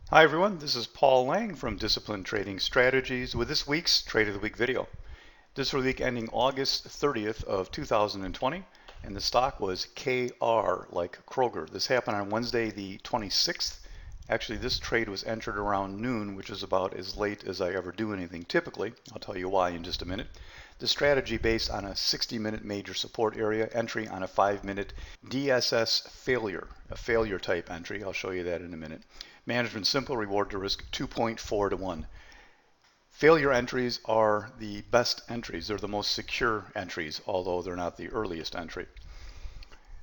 Hi everyone, this is Paul Lange from Disciplined Trading Strategies with this week's Trade of the Week video. This for the week ending August 30th of 2020, and the stock was KR, like Kroger. This happened on Wednesday the 26th. Actually, this trade was entered around noon, which is about as late as I ever do anything typically. I'll tell you why in just a minute. The strategy based on a 60-minute major support area, entry on a 5-minute DSS failure, a failure type entry. I'll show you that in a minute. Management simple, reward to risk 2.4 to 1. Failure entries are the best entries. They're the most secure entries, although they're not the earliest entry.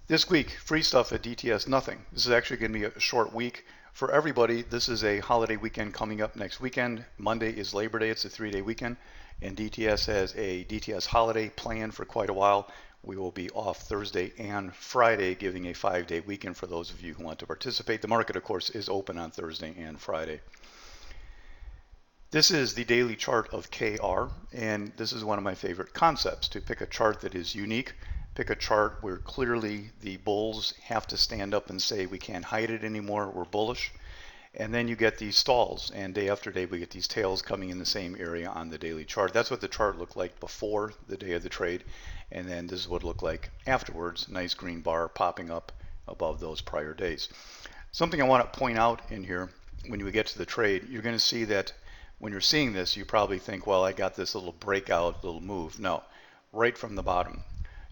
This week, free stuff at DTS, nothing. This is actually going to be a short week for everybody. This is a holiday weekend coming up next weekend. Monday is Labor Day. It's a 3-day weekend, and DTS has a DTS holiday planned for quite a while. We will be off Thursday and Friday, giving a 5-day weekend for those of you who want to participate. The market, of course, is open on Thursday and Friday. This is the daily chart of KR, and this is one of my favorite concepts, to pick a chart that is unique, pick a chart where clearly the bulls have to stand up and say we can't hide it anymore, we're bullish. And then you get these stalls, and day after day we get these tails coming in the same area on the daily chart. That's what the chart looked like before the day of the trade, and then this is what it looked like afterwards. Nice green bar popping up above those prior days. Something I want to point out in here, when you get to the trade, you're going to see that when you're seeing this, you probably think, well, I got this little breakout, little move. No, right from the bottom.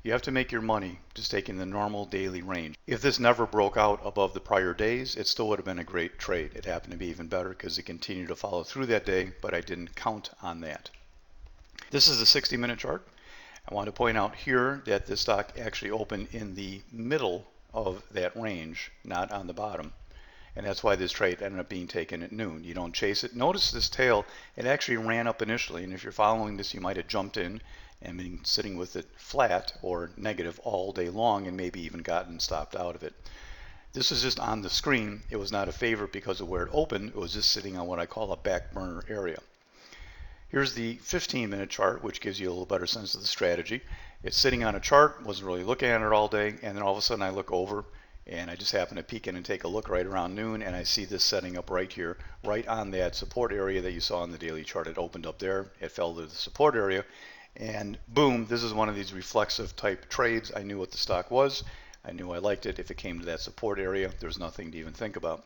You have to make your money just taking the normal daily range. If this never broke out above the prior days, it still would have been a great trade. It happened to be even better because it continued to follow through that day, but I didn't count on that. This is the 60-minute chart. I want to point out here that the stock actually opened in the middle of that range, not on the bottom. And that's why this trade ended up being taken at noon. You don't chase it. Notice this tail, it actually ran up initially, and if you're following this, you might have jumped in and been sitting with it flat or negative all day long and maybe even gotten stopped out of it. This is just on the screen. It was not a favorite because of where it opened. It was just sitting on what I call a back burner area. Here's the 15-minute chart, which gives you a little better sense of the strategy. It's sitting on a chart, wasn't really looking at it all day, and then all of a sudden I look over and I just happen to peek in and take a look right around noon, and I see this setting up right here, right on that support area that you saw in the daily chart. It opened up there, it fell to the support area, and boom, this is one of these reflexive type trades. I knew what the stock was. I knew I liked it. If it came to that support area, there's nothing to even think about.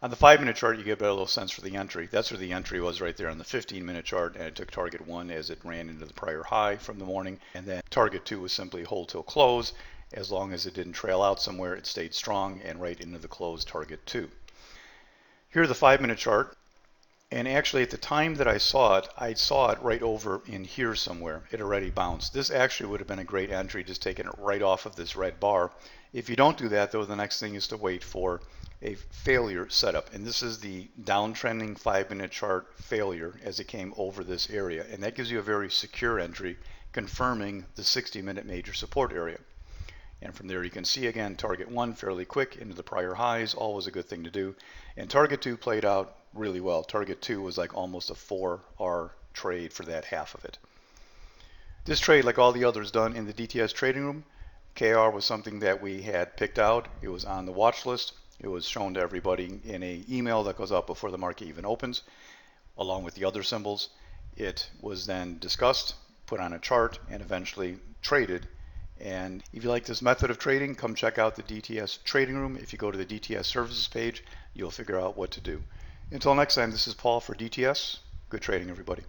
On the 5-minute chart, you get a little sense for the entry. That's where the entry was, right there on the 15-minute chart, and it took target 1 as it ran into the prior high from the morning, and then target 2 was simply hold till close. As long as it didn't trail out somewhere, it stayed strong and right into the close target 2. Here's the 5-minute chart. And actually, at the time that I saw it right over in here somewhere. It already bounced. This actually would have been a great entry, just taking it right off of this red bar. If you don't do that, though, the next thing is to wait for a failure setup. And this is the downtrending 5-minute chart failure as it came over this area. And that gives you a very secure entry, confirming the 60-minute major support area. And from there you can see again target 1 fairly quick into the prior highs, always a good thing to do. And target 2 played out really well. Target 2 was like almost a 4R trade for that half of it. This trade, like all the others done in the DTS Trading Room, KR was something that we had picked out. It was on the watch list. It was shown to everybody in an email that goes out before the market even opens, along with the other symbols. It was then discussed, put on a chart, and eventually traded. And if you like this method of trading, come check out the DTS Trading Room. If you go to the DTS Services page, you'll figure out what to do. Until next time, this is Paul for DTS. Good trading, everybody.